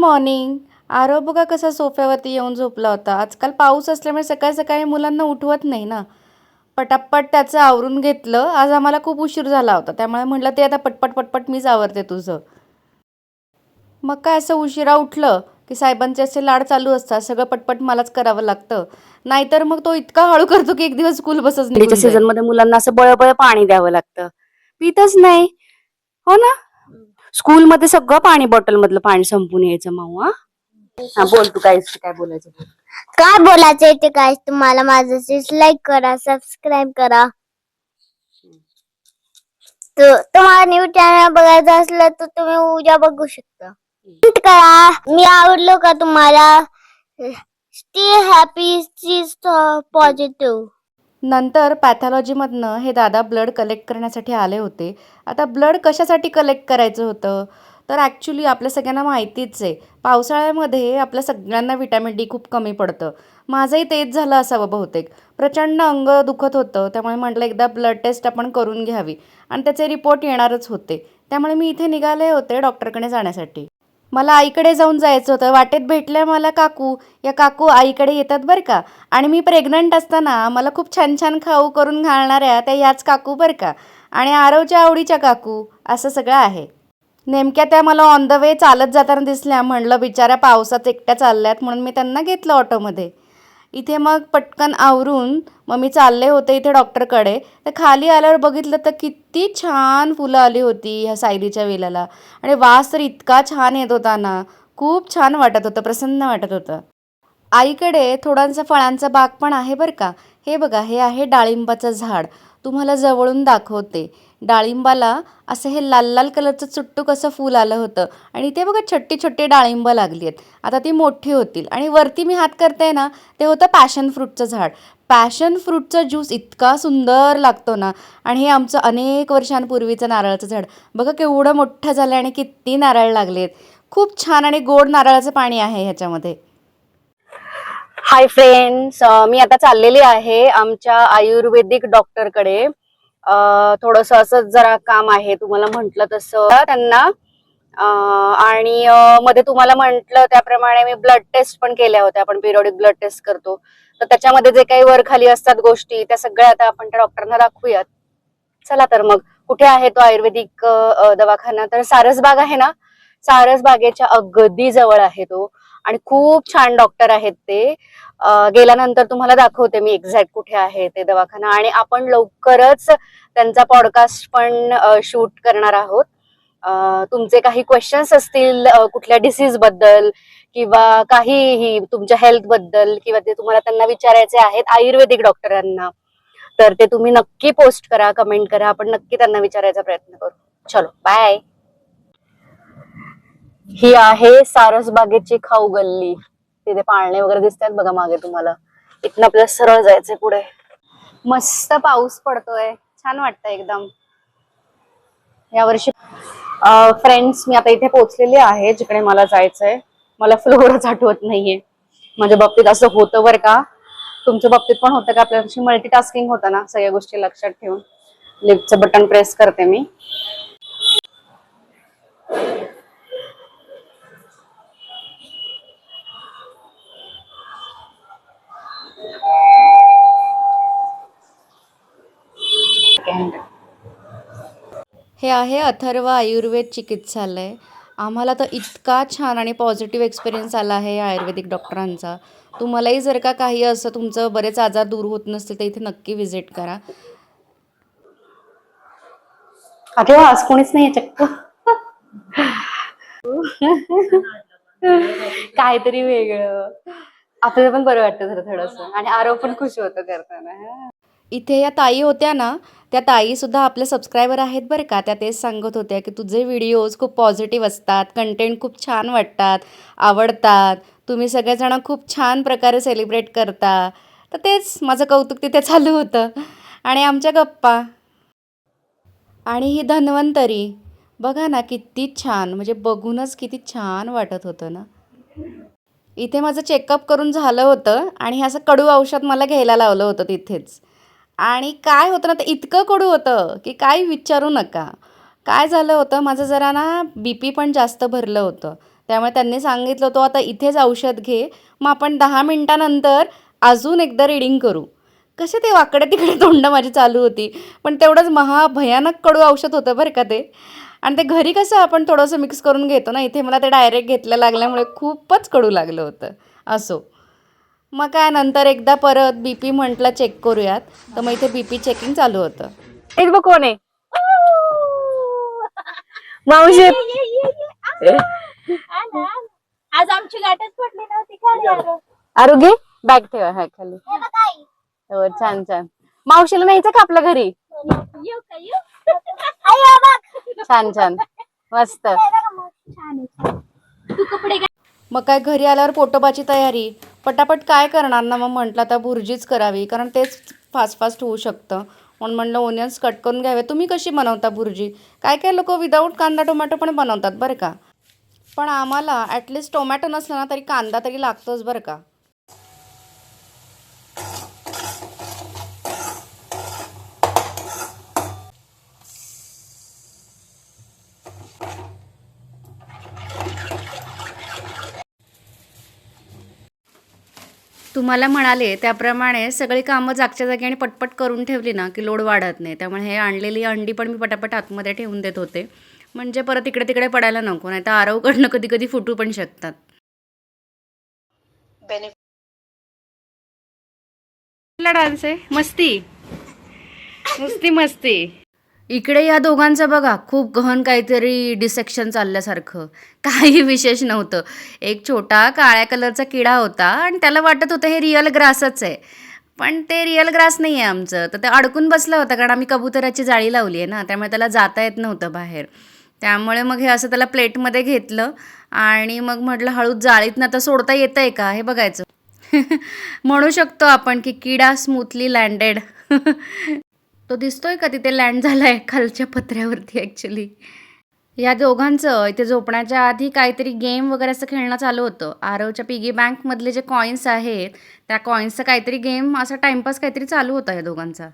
Morning. Aarav बघा कसा सोफ्यावरती येऊन झोपला होता. आजकाल पाऊस असल्यामुळे सकाळी सकाळी मुलांना उठवत नाही ना. पटापट त्याचं आवरून घेतलं. आज आम्हाला खूप उशीर झाला होता, त्यामुळे म्हटलं ते आता पटपट पटपट मीच आवरते तुझं. मग काय असं उशिरा उठलं की साहेबांचे असे लाड चालू असतात, सगळं पटपट मलाच करावं लागतं. नाहीतर मग तो इतका हळू करतो की एक दिवस स्कूल बसच निघून जाईल. सीझन मध्ये मुलांना असं बळबळ पाणी द्यावं लागतं, पितच नाही. हो ना, स्कूलमध्ये सगळं पाणी बॉटल मधलं पाणी संपून यायचं. माऊ हा बोल, तू काय बोलायचं बोल. काय बोलायचंय ते काय तुम्हाला माझं लाईक करा, सबस्क्राईब करा. तुम्हाला न्यू चॅनल बघायचं असलं तर तुम्ही उद्या बघू शकता. करा. मी आवडलो का तुम्हाला? Stay happy, stay positive. नंतर पॅथॉलॉजीमधनं हे दादा ब्लड कलेक्ट करण्यासाठी आले होते. आता ब्लड कशासाठी कलेक्ट करायचं होतं, तर ॲक्च्युली आपल्या सगळ्यांना माहितीच आहे, पावसाळ्यामध्ये आपल्या सगळ्यांना विटॅमिन डी खूप कमी पडतं. माझंही तेच झालं असावं बहुतेक. प्रचंड अंग दुखत होतं, त्यामुळे म्हटलं एकदा ब्लड टेस्ट आपण करून घ्यावी, आणि त्याचे रिपोर्ट येणारच होते. त्यामुळे मी इथे निघाले होते डॉक्टरकडे जाण्यासाठी. मला आईकडे जाऊन जायचं होतं. वाटेत भेटल्या मला काकू. या काकू आईकडे येतात बरं का. आणि मी प्रेग्नंट असताना मला खूप छान छान खाऊ करून घालणाऱ्या त्या याच काकू बरं का. आणि आरवच्या आवडीच्या काकू. असं सगळं आहे. नेमक्या त्या मला ऑन द वे चालत जाताना दिसल्या. म्हणलं बिचाऱ्या पावसात एकट्या चालल्यात, म्हणून मी त्यांना घेतलं ऑटोमध्ये. इथे मग पटकन आवरून मग मी चालले होते इथे डॉक्टरकडे. तर खाली आल्यावर बघितलं तर किती छान फुलं आली होती ह्या सायलीच्या वेलाला. आणि वास तर इतका छान येत होता ना, खूप छान वाटत होतं, प्रसन्न वाटत होतं. आईकडे थोडासा फळांचा बाग पण आहे बरं का. हे बघा, हे आहे डाळिंबाचं झाड. तुम्हाला जवळून दाखवते. डाळिंबाला असं हे लाल लाल कलरचं चुट्टूक असं फूल आलं होतं. आणि ते बघा छोटी छोटी डाळिंब लागली आहेत. आता ती मोठी होतील. आणि वरती मी हात करते ना, ते होतं पॅशन फ्रूटचं झाड. पॅशन फ्रूटचा ज्यूस इतका सुंदर लागतो ना. आणि हे आमचं अनेक वर्षांपूर्वीचं नारळाचं झाड. बघा केवढं मोठं झालं आणि किती नारळ लागलेत. खूप छान आणि गोड नारळाचं पाणी आहे ह्याच्यामध्ये. हाय फ्रेंड्स, मी आता चाललेली आहे आमच्या आयुर्वेदिक डॉक्टरकडे. थोडस असं जरा काम आहे, तुम्हाला म्हंटल तसं त्यांना. आणि मध्ये तुम्हाला म्हंटल त्याप्रमाणे मी ब्लड टेस्ट पण केल्या होत्या. आपण पिरियडिक ब्लड टेस्ट करतो, तर त्याच्यामध्ये जे काही वर खाली असतात गोष्टी, त्या सगळ्या आता आपण त्या डॉक्टरांना दाखवूयात. चला तर मग, कुठे आहे तो आयुर्वेदिक दवाखाना? तर सारसबाग आहे ना, सारसबागेच्या अगदी जवळ आहे तो. आणि खूप छान डॉक्टर आहेत ते. गेल्यानंतर तुम्हाला दाखवते मी एक्झॅक्ट कुठे आहे ते दवाखाना. आणि आपण लवकरच त्यांचा पॉडकास्ट पण शूट करणार आहोत. तुमचे काही क्वेश्चन्स असतील कुठल्या डिसीज बद्दल किंवा काहीही तुमच्या हेल्थ बद्दल, किंवा ते तुम्हाला त्यांना विचारायचे आहेत आयुर्वेदिक डॉक्टरांना, तर ते तुम्ही नक्की पोस्ट करा, कमेंट करा. आपण नक्की त्यांना विचारायचा प्रयत्न करू. चलो बाय. ही आहे सारसबागेची खाऊ गल्ली. तिथे पाळणे वगैरे दिसतात बघा मागे तुम्हाला. इथनं आपल्याला सरळ जायचंय पुढे. मस्त पाऊस पडतोय, छान वाटतंय एकदम यावर्षी. फ्रेंड्स, मी आता इथे पोहोचलेली आहे जिकडे मला जायचंय. मला फ्लोरच आठवत नाहीये. माझ्या बाबतीत असं होतं बरं का. तुमच्या बाबतीत पण होतं का? आपल्याशी मल्टीटास्किंग होतं ना, सगळ्या गोष्टी लक्षात ठेवून. लिफ्टचं बटन प्रेस करते मी. हे आहे अथर्व आयुर्वेद चिकित्सालय. आम्हाला तर इतका छान आणि पॉझिटिव्ह एक्सपिरियन्स आला आहे या आयुर्वेदिक डॉक्टरांचा. तुम्हालाही जर का काही असं तुमचं बरेच आजार दूर होत नसतील तर इथे नक्की व्हिजिट करा. अरे आज कोणीच नाही चक्क. काहीतरी वेगळं, आपल्याला पण बरं वाटतं जरा थोडंसं. आणि आरव पण खुश होतं करताना. इथे या ताई होत्या ना, त्या ताईसुद्धा आपल्या सबस्क्रायबर आहेत बरं का. त्या तेच सांगत होत्या की तुझे व्हिडिओज खूप पॉझिटिव्ह असतात, कंटेंट खूप छान वाटतात, आवडतात, तुम्ही सगळेजण खूप छान प्रकारे सेलिब्रेट करता. तर तेच माझं कौतुक तिथे चालू होतं. आणि आमच्या गप्पा. आणि ही धन्वंतरी बघा ना, किती छान, म्हणजे बघूनच किती छान वाटत होतं ना. इथे माझं चेकअप करून झालं होतं आणि हे असं कडू औषध मला घ्यायला लावलं होतं तिथेच. आणि काय होतं ना, ते इतकं कडू होतं की काही विचारू नका. काय झालं होतं, माझं जरा ना BP पण जास्त भरलं होतं. त्यामुळे त्यांनी सांगितलं होतं आता इथेच औषध घे, मग आपण 10 मिनिटानंतर अजून एकदा रीडिंग करू. कसे ते वाकडे तिकडे तोंड माझी चालू होती, पण तेवढंच महाभयानक कडू औषध होतं बरं का ते. आणि ते घरी कसं आपण थोडंसं मिक्स करून घेतो ना, इथे मला ते डायरेक्ट घेतलं लागल्यामुळे खूपच कडू लागलं होतं. असो. मग काय नंतर एकदा परत BP म्हटलं चेक करूयात, तर मग इथे BP चेकिंग चालू होतं. एक बघ कोण आहे मावशी. आज आमची गाठच पडली नव्हती का? आरोग्य बॅग ठेवा हा खाली. हो छान छान. मावशीला न्यायचं का आपल्या घरी? छान छान मस्त. मग काय घरी आल्यावर पोटोबाची तयारी. पटापट काय करणार ना, मग म्हटलं आता भुर्जीच करावी, कारण तेच फास्ट फास्ट होऊ शकतं. म्हणून म्हणलं ओनियन्स कट करून घ्यावे. तुम्ही कशी बनवता भुर्जी? काय काय लोक विदाऊट कांदा टोमॅटो पण बनवतात बरं का, पण आम्हाला ॲटलिस्ट टोमॅटो नसला ना तरी कांदा तरी लागतोच बरं का. तुम्हाला म्हणाले त्याप्रमाणे सगळी कामं जागच्या जागी आणि पटपट करून ठेवली ना की लोड वाढत नाही. त्यामुळे हे आणलेली अंडी पण मी पटापट आतमध्ये ठेवून देत होते, म्हणजे परत इकडे तिकडे पडायला नको, नाही तर आरवकडनं कधी कधी फुटू पण शकतात. डान्स आहे मस्ती नुसती मस्ती. इकडे या दोघांचं बघा खूप गहन काहीतरी डिसेक्शन चालल्यासारखं. काही विशेष नव्हतं. एक छोटा काळ्या कलरचा किडा होता आणि त्याला वाटत होतं हे रिअल ग्रासच आहे, पण ते रिअल ग्रास नाही आहे आमचं. तर ते अडकून बसलं होतं, कारण आम्ही कबुतराची जाळी लावली आहे ना, त्यामुळे त्याला जाता येत नव्हतं बाहेर. त्यामुळे मग हे असं त्याला प्लेटमध्ये घेतलं आणि मग म्हटलं हळूच जाळीतनं आता सोडता येतं आहे का हे बघायचं. म्हणू शकतो आपण की किडा स्मूथली लँडेड. तो दिसतोय का तिथे लँड झालाय खालच्या पत्र्यावरती ॲक्च्युली. या दोघांचं इथे झोपण्याच्या आधी काहीतरी गेम वगैरे असं खेळणं चालू होतं. आरवच्या पिगी बँकमधले जे कॉईन्स आहेत त्या कॉईन्सचं काहीतरी गेम, असा टाइमपास काहीतरी चालू होता या दोघांचा.